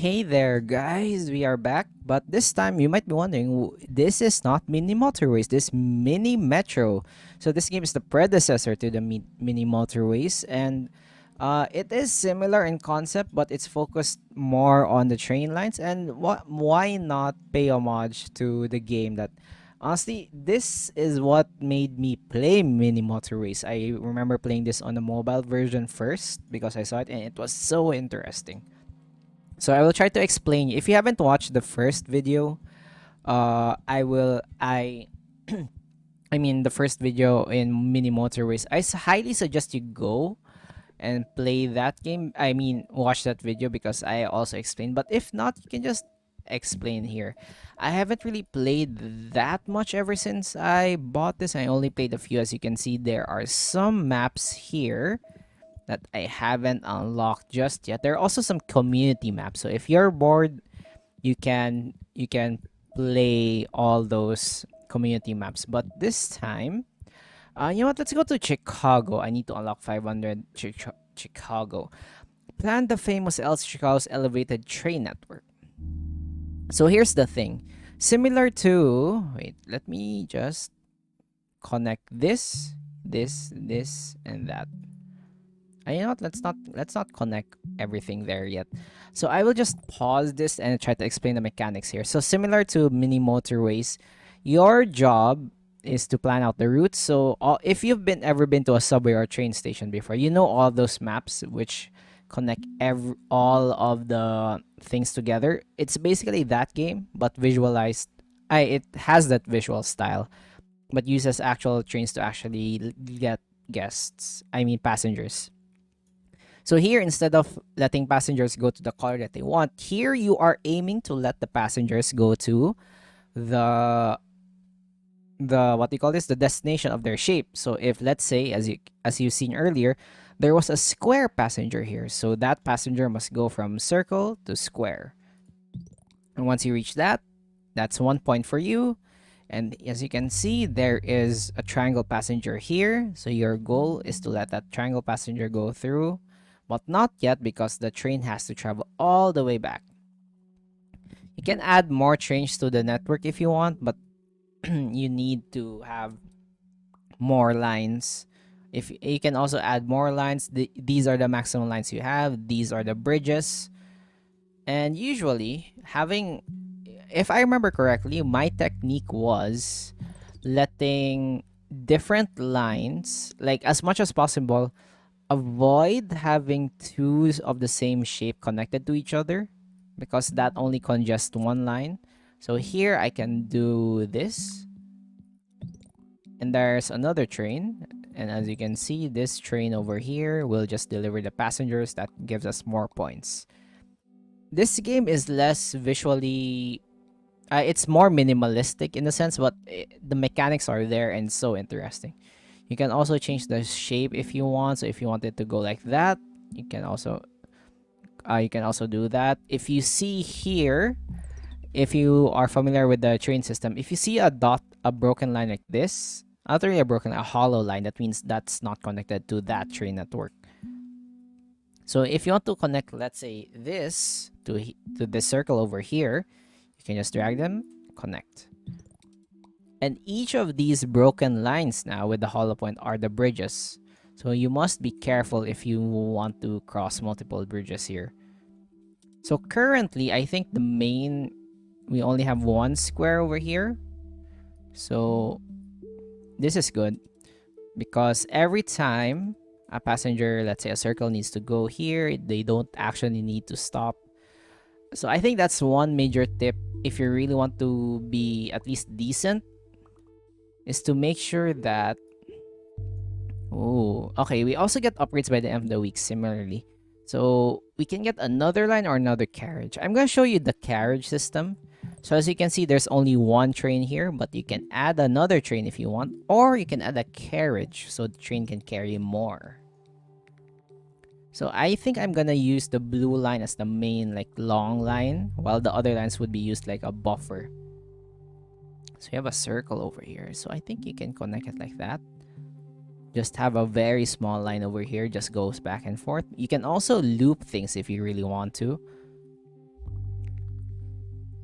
Hey there, guys. We are back, but this time you might be wondering, this is not Mini Motorways, this Mini Metro. So this game is the predecessor to the Mini Motorways, and it is similar in concept, but it's focused more on the train lines. And why not pay homage to the game that, honestly, this is what made me play Mini Motorways. I remember playing this on the mobile version first because I saw it, and it was so interesting. So I will try to explain. If you haven't watched the first video, I will. I mean the first video in Mini Motorways. Highly suggest you go and play that game. I mean, watch that video because I also explained. But if not, you can just explain here. I haven't really played that much ever since I bought this. I only played a few. As you can see, there are some maps here that I haven't unlocked just yet. There are also some community maps. So if you're bored, you can play all those community maps. But this time, you know what? Let's go to Chicago. I need to unlock 500 Chicago. Plan the famous Chicago's elevated train network. So here's the thing. Similar to, wait, let me just connect this, and that. You know what? Let's not connect everything there yet. So I will just pause this and try to explain the mechanics here. So similar to Mini Motorways, your job is to plan out the routes. So if you've ever been to a subway or train station before, you know all those maps which connect all of the things together. It's basically that game, but visualized. It has that visual style, but uses actual trains to actually get guests. I mean passengers. So here, instead of letting passengers go to the color that they want, here you are aiming to let the passengers go to the what do you call this? The destination of their shape. So if, let's say, as you've seen earlier, there was a square passenger here, so that passenger must go from circle to square. And once you reach that, that's 1 point for you. And as you can see, there is a triangle passenger here. So your goal is to let that triangle passenger go through, but not yet because the train has to travel all the way back. You can add more trains to the network if you want, but you need to have more lines. If you can also add more lines, these are the maximum lines you have. These are the bridges. And usually, if I remember correctly, my technique was letting different lines, like as much as possible, avoid having two of the same shape connected to each other because that only congests one line. So here I can do this. And there's another train. And as you can see, this train over here will just deliver the passengers. That gives us more points. This game is less visually, it's more minimalistic in a sense, but the mechanics are there and so interesting. You can also change the shape if you want. So if you want it to go like that, you can also do that. If you see here, if you are familiar with the train system, if you see a broken line like this, not really a hollow line, that means that's not connected to that train network. So if you want to connect, let's say, this to this circle over here, you can just drag them, connect. And each of these broken lines now with the hollow point are the bridges. So you must be careful if you want to cross multiple bridges here. So currently, I think we only have one square over here. So this is good because every time a passenger, let's say a circle, needs to go here, they don't actually need to stop. So I think that's one major tip if you really want to be at least decent, is to make sure that... Oh, okay, we also get upgrades by the end of the week similarly. So we can get another line or another carriage. I'm going to show you the carriage system. So as you can see, there's only one train here, but you can add another train if you want, or you can add a carriage so the train can carry more. So I think I'm gonna use the blue line as the main, like, long line, while the other lines would be used like a buffer. So you have a circle over here, so I think you can connect it like that. Just have a very small line over here, just goes back and forth. You can also loop things if you really want to.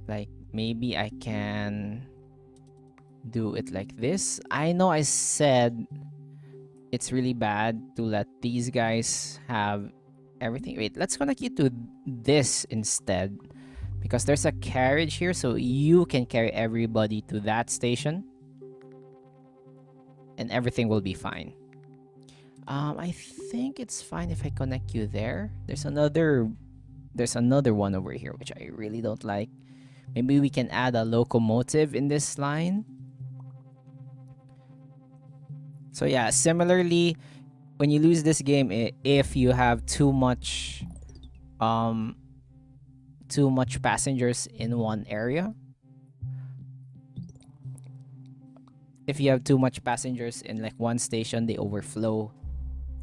Like maybe I can do it like this. I know I said it's really bad to let these guys have everything. Wait, let's connect you to this instead, because there's a carriage here, so you can carry everybody to that station and everything will be fine. I think it's fine if I connect you there. There's another one over here which I really don't like. Maybe we can add a locomotive in this line. So yeah, similarly, when you lose this game, if you have too much passengers in one area, if you have too much passengers in like one station, they overflow.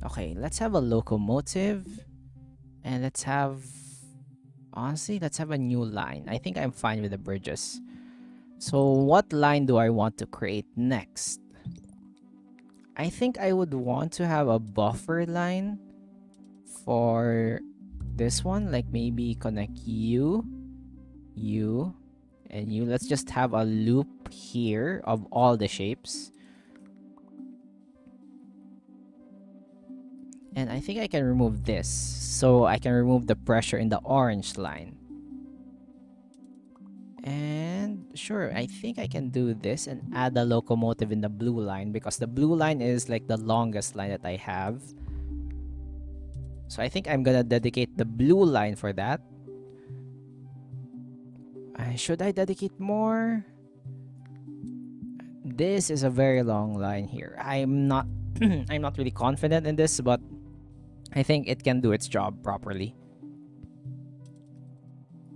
Okay, let's have a locomotive, and let's have a new line. I think I'm fine with the bridges. So what line do I want to create next? I think I would want to have a buffer line for this one, like maybe connect you, and you. Let's just have a loop here of all the shapes. And I think I can remove this, so I can remove the pressure in the orange line. And sure, I think I can do this and add a locomotive in the blue line, because the blue line is like the longest line that I have. So I think I'm gonna dedicate the blue line for that. Should I dedicate more? This is a very long line here. I'm not I'm not really confident in this, but I think it can do its job properly.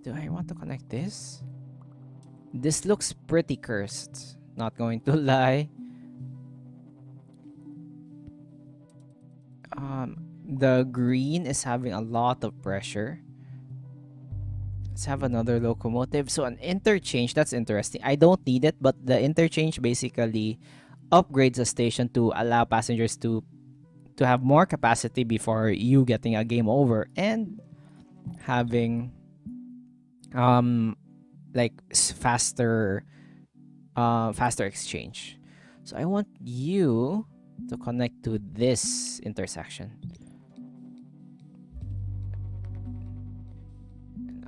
Do I want to connect this? This looks pretty cursed, not going to lie. The green is having a lot of pressure. Let's have another locomotive. So an interchange, that's interesting. I don't need it, but the interchange basically upgrades the station to allow passengers to have more capacity before you getting a game over and having like faster exchange. So I want you to connect to this intersection.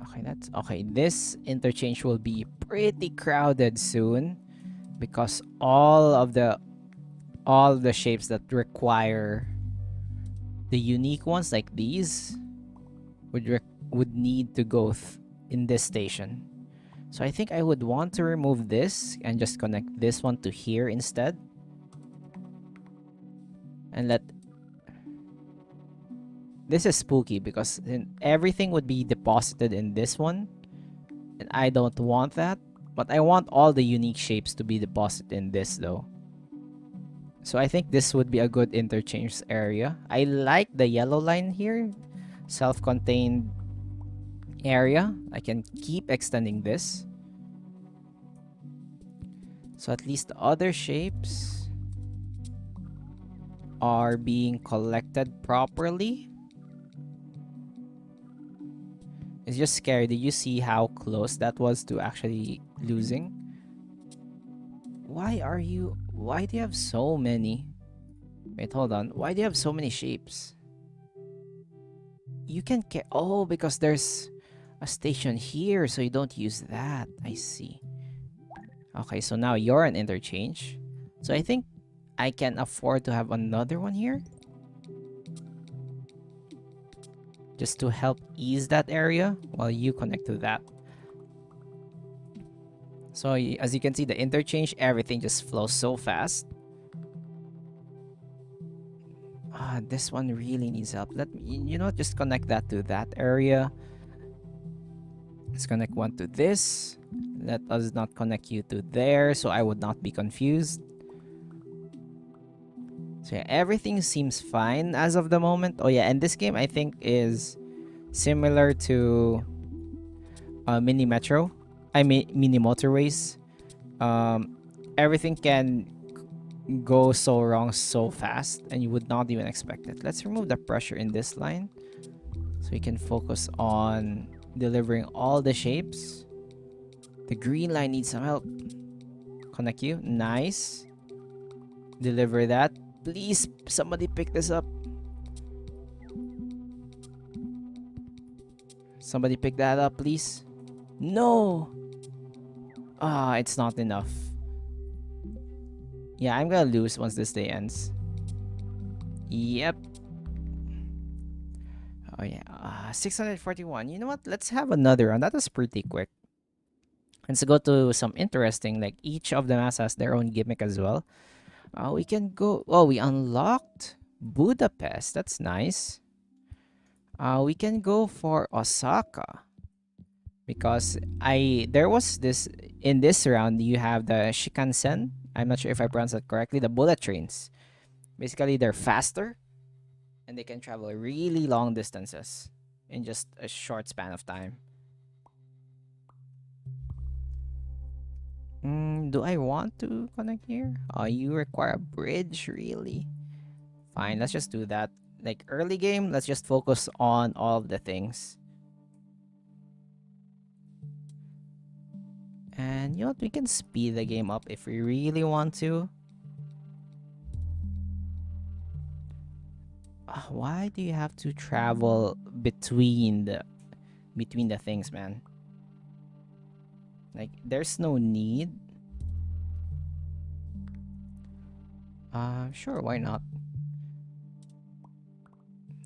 Okay, that's okay. This interchange will be pretty crowded soon, because all of the shapes that require the unique ones like these would need to go in this station. So I think I would want to remove this and just connect this one to here instead. And this is spooky, because everything would be deposited in this one. And I don't want that. But I want all the unique shapes to be deposited in this though. So I think this would be a good interchange area. I like the yellow line here. Self-contained area. I can keep extending this. So at least the other shapes are being collected properly. It's just scary. Did you see how close that was to actually losing? Why do you have so many? Wait, hold on. Why do you have so many shapes? You can get... Oh, because there's a station here, so you don't use that. I see. Okay, so now you're an interchange. So I think I can afford to have another one here, just to help ease that area while you connect to that. So as you can see, the interchange, everything just flows so fast. This one really needs help. Let me, just connect that to that area. Let's connect one to this. Let us not connect you to there, so I would not be confused. So yeah, everything seems fine as of the moment. Oh yeah, and this game I think is similar to Mini Metro. I mean Mini Motorways. Everything can go so wrong so fast, and you would not even expect it. Let's remove the pressure in this line, so we can focus on delivering all the shapes. The green line needs some help. Connect you. Nice. Deliver that. Please, somebody pick this up. Somebody pick that up, please. No! Ah, it's not enough. Yeah, I'm gonna lose once this day ends. Yep. Oh yeah, 641. You know what? Let's have another one. That was pretty quick. Let's go to some interesting, like each of the maps has their own gimmick as well. We can go, oh, we unlocked Budapest. That's nice. We can go for Osaka. Because there was this, in this round, you have the Shinkansen. I'm not sure if I pronounced that correctly. The bullet trains. Basically, they're faster and they can travel really long distances in just a short span of time. Do I want to connect here? Oh, you require a bridge, really? Fine, let's just do that. Like early game, let's just focus on all of the things. And you know what? We can speed the game up if we really want to. Why do you have to travel between the things, man? Like, there's no need. Sure, why not?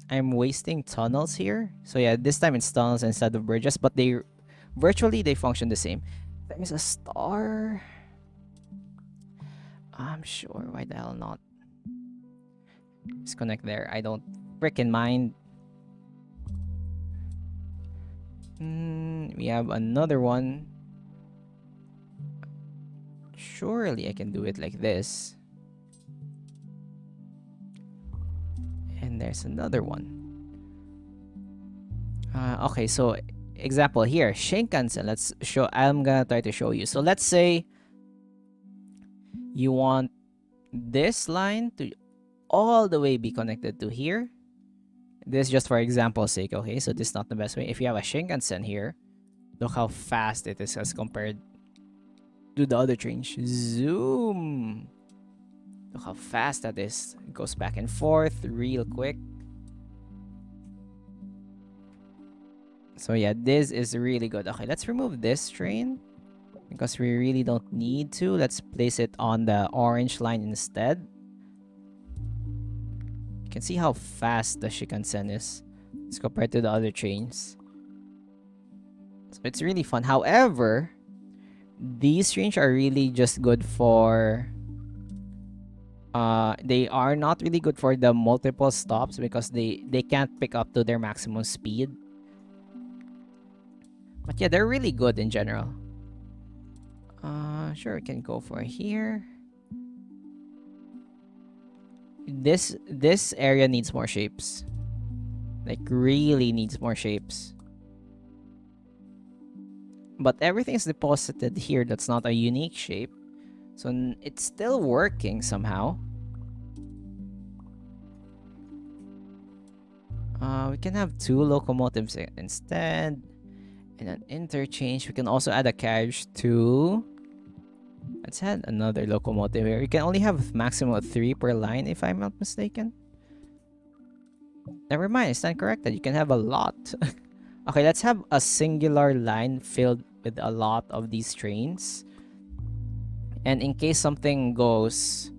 I'm wasting tunnels here. So yeah, this time it's tunnels instead of bridges, but they function the same. There's a star. I'm sure, why the hell not? Let's connect there. I don't frickin' mind. We have another one. Surely I can do it like this. And there's another one. Okay, so example here, Shinkansen. Let's show. I'm gonna try to show you. So let's say you want this line to all the way be connected to here. This just for example's sake, okay? So this is not the best way. If you have a Shinkansen here, look how fast it is as compared to the other train. Zoom. Look how fast that is. It goes back and forth real quick. So yeah, this is really good. Okay, let's remove this train because we really don't need to. Let's place it on the orange line instead. You can see how fast the Shinkansen is as compared to the other trains. So it's really fun. However, these trains are really just good for they are not really good for the multiple stops because they can't pick up to their maximum speed. But yeah, they're really good in general. Sure, we can go for here. This area needs more shapes. Like, really needs more shapes. But everything is deposited here that's not a unique shape. So it's still working somehow. We can have 2 locomotives instead. And an interchange. We can also add a carriage to... Let's add another locomotive here. You can only have maximum of 3 per line if I'm not mistaken. Never mind, it's not correct that you can have a lot. Okay, let's have a singular line filled with a lot of these trains. And in case something goes,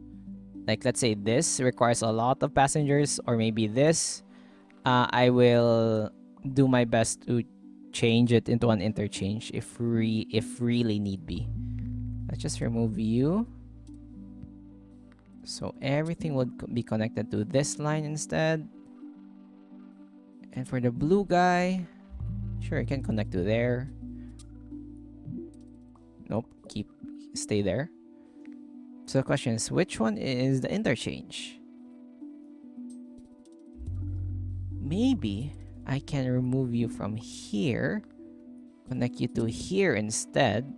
like let's say this requires a lot of passengers, or maybe this, I will do my best to change it into an interchange if really need be. Let's just remove you. So everything would be connected to this line instead. And for the blue guy, sure, I can connect to there. Nope, stay there. So the question is, which one is the interchange? Maybe I can remove you from here, connect you to here instead.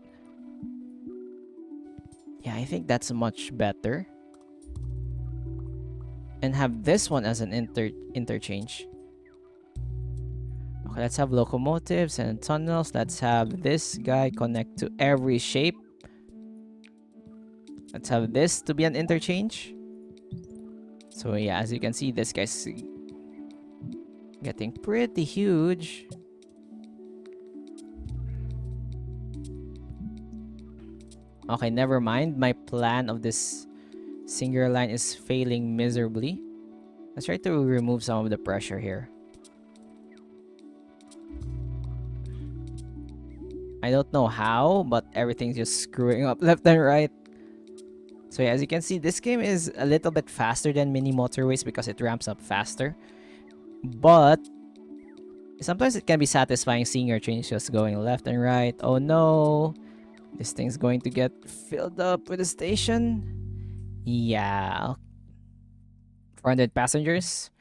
Yeah, I think that's much better. And have this one as an interchange. Okay, let's have locomotives and tunnels. Let's have this guy connect to every shape. Let's have this to be an interchange. So yeah, as you can see, this guy's getting pretty huge. Okay, never mind. My plan of this singular line is failing miserably. Let's try to remove some of the pressure here. I don't know how, but everything's just screwing up left and right. So yeah, as you can see, this game is a little bit faster than Mini Motorways because it ramps up faster. But sometimes it can be satisfying seeing your trains just going left and right. Oh no, this thing's going to get filled up with a station. Yeah, 400 passengers.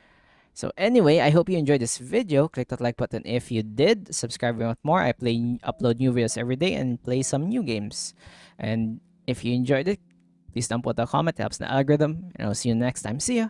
So anyway, I hope you enjoyed this video. Click that like button if you did. Subscribe if you want more. I upload new videos every day and play some new games. And if you enjoyed it, please don't put a comment. It helps the algorithm. And I'll see you next time. See ya.